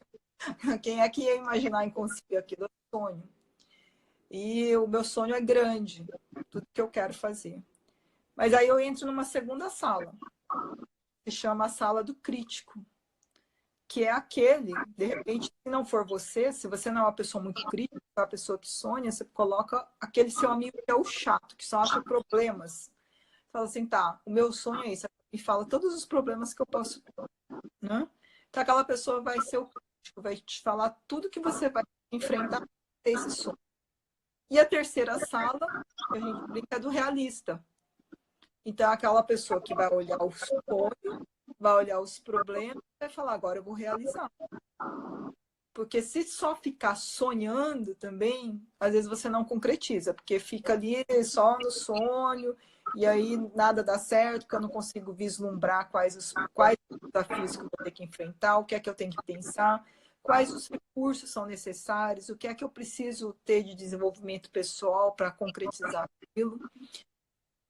Quem é que ia imaginar em construir aquilo? É um sonho. E o meu sonho é grande, tudo que eu quero fazer. Mas aí eu entro numa segunda sala, que chama a sala do crítico, que é aquele, de repente, se não for você, se você não é uma pessoa muito crítica, é uma pessoa que sonha, você coloca aquele seu amigo que é o chato, que só acha problemas. Fala assim, tá, o meu sonho é esse. E fala todos os problemas que eu posso, né? Então aquela pessoa vai ser o crítico, vai te falar tudo que você vai enfrentar para ter esse sonho. E a terceira sala, que a gente brinca, é do realista. Então, aquela pessoa que vai olhar o sonho, vai olhar os problemas, vai falar, agora eu vou realizar. Porque se só ficar sonhando também, às vezes você não concretiza, porque fica ali só no sonho, e aí nada dá certo, porque eu não consigo vislumbrar quais os desafios que eu vou ter que enfrentar, o que é que eu tenho que pensar, quais os recursos são necessários, o que é que eu preciso ter de desenvolvimento pessoal para concretizar aquilo.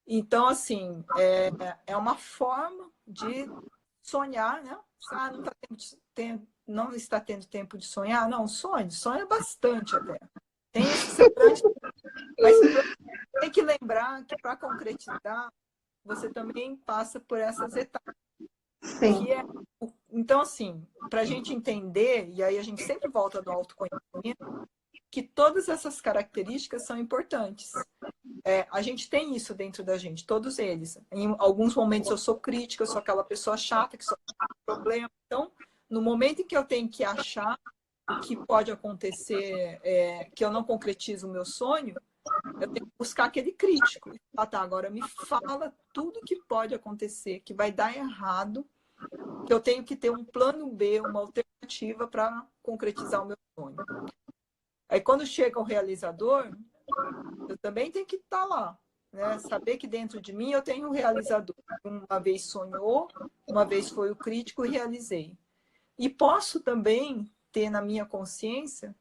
Então, assim, é uma forma de sonhar, né? Ah, não está tendo tempo de sonhar? Não, sonha bastante até. Tem esse seu grande. Mas tem que lembrar que para concretizar, você também passa por essas etapas. Sim. Que é... Então, assim, para a gente entender, e aí a gente sempre volta do autoconhecimento, que todas essas características são importantes. A gente tem isso dentro da gente, todos eles. Em alguns momentos eu sou crítica, eu sou aquela pessoa chata que só tem problema. Então, no momento em que eu tenho que achar o que pode acontecer, que eu não concretizo o meu sonho, eu tenho que buscar aquele crítico. Ah, tá, agora me fala tudo que pode acontecer, que vai dar errado, que eu tenho que ter um plano B, uma alternativa para concretizar o meu sonho. Aí, quando chega o realizador, eu também tenho que estar lá, né? Saber que dentro de mim eu tenho um realizador. Uma vez sonhou, uma vez foi o crítico e realizei. E posso também ter na minha consciência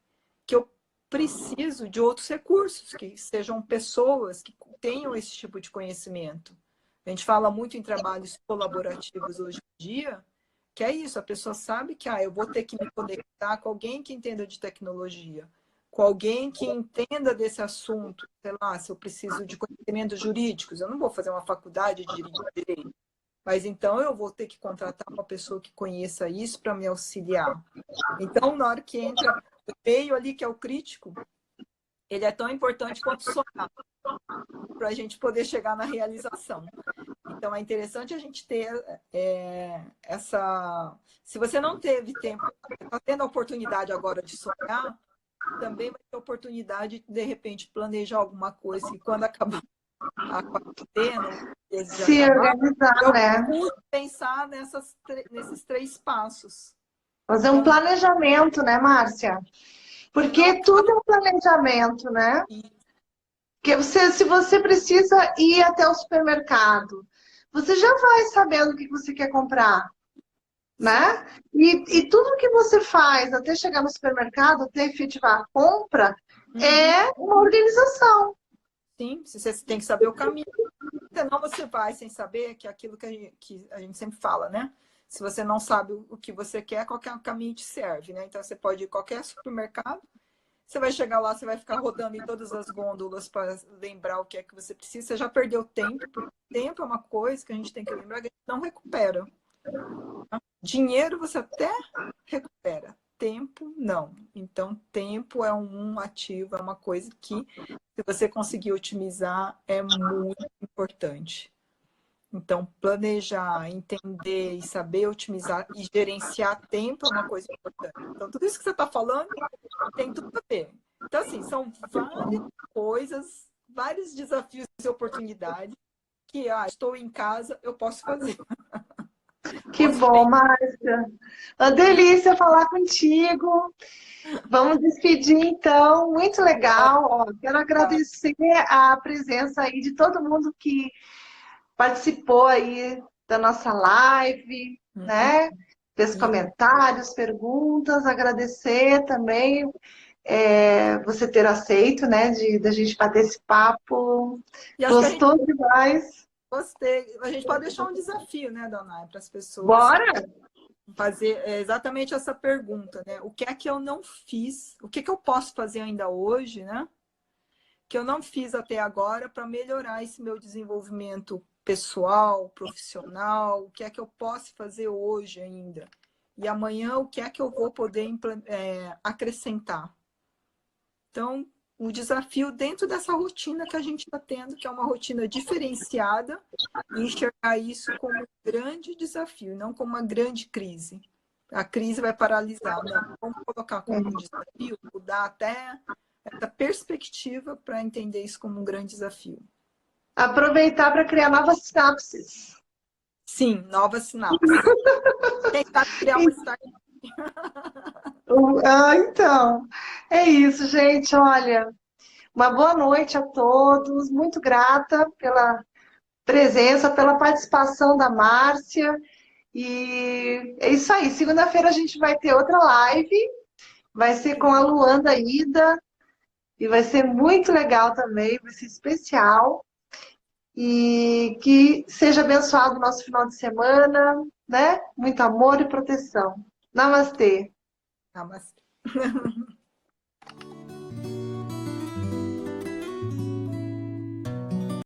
que eu preciso de outros recursos, que sejam pessoas que tenham esse tipo de conhecimento. A gente fala muito em trabalhos colaborativos hoje em dia, que é isso, a pessoa sabe que eu vou ter que me conectar com alguém que entenda de tecnologia, com alguém que entenda desse assunto, sei lá, se eu preciso de conhecimentos jurídicos, eu não vou fazer uma faculdade de direito, mas então eu vou ter que contratar uma pessoa que conheça isso para me auxiliar. Então, na hora que entra o meio ali, que é o crítico, ele é tão importante quanto sonhar, para a gente poder chegar na realização. Então, é interessante a gente ter essa... Se você não teve tempo, está tendo a oportunidade agora de sonhar, também vai ter a oportunidade de repente, planejar alguma coisa e quando acabar a quarentena, de Se acabar, organizar, eu né? procuro pensar nesses 3 passos. Fazer um Então, planejamento, né, Márcia? não Porque tudo aquela... é um planejamento, né? Porque se você precisa ir até o supermercado, você já vai sabendo o que você quer comprar, Sim, né? E tudo que você faz até chegar no supermercado, até efetivar a compra, uhum, é uma organização. sim, você tem que saber o caminho. Senão você vai sem saber que é aquilo que a gente sempre fala, né? Se você não sabe o que você quer, qualquer caminho te serve, né? Então você pode ir em qualquer supermercado, você vai chegar lá, você vai ficar rodando em todas as gôndolas para lembrar o que é que você precisa. Você já perdeu tempo, porque tempo é uma coisa que a gente tem que lembrar que a gente não recupera. Dinheiro você até recupera. tempo, não. Então, tempo é um ativo, é uma coisa que, se você conseguir otimizar, é muito importante. Então, planejar, entender e saber otimizar e gerenciar tempo é uma coisa importante. Então, tudo isso que você está falando tem tudo a ver. Então, assim, são várias coisas, vários desafios e oportunidades que, estou em casa, eu posso fazer. Que Posso bom, pensar. Márcia. Uma delícia falar contigo. Vamos despedir, então. Muito legal. Ó, quero agradecer a presença aí de todo mundo que participou aí da nossa live, né? Fez comentários, perguntas. Agradecer também você ter aceito, né? Da gente bater esse papo. E acho que a gente Gostou demais? gostei. A gente pode deixar um desafio, né, Dona, para as pessoas Bora? fazer exatamente essa pergunta, né? O que é que eu não fiz? O que é que eu posso fazer ainda hoje, né? Que eu não fiz até agora para melhorar esse meu desenvolvimento pessoal, profissional? O que é que eu posso fazer hoje ainda? E amanhã, o que é que eu vou poder acrescentar? Então, o desafio dentro dessa rotina que a gente está tendo, que é uma rotina diferenciada, e enxergar isso como um grande desafio, não como uma grande crise. A crise vai paralisar, não. Vamos colocar como um desafio, mudar até essa perspectiva para entender isso como um grande desafio. Aproveitar para criar novas sinapses. Sim, novas sinapses. Quem sabe criar uma startup. Então, é isso, gente. Olha, uma boa noite a todos. Muito grata pela presença, pela participação da Márcia. E é isso aí. Segunda-feira a gente vai ter outra live. Vai ser com a Luanda Ida. E vai ser muito legal também, vai ser especial. E que seja abençoado o nosso final de semana, né? Muito amor e proteção. Namastê. Ah, mas...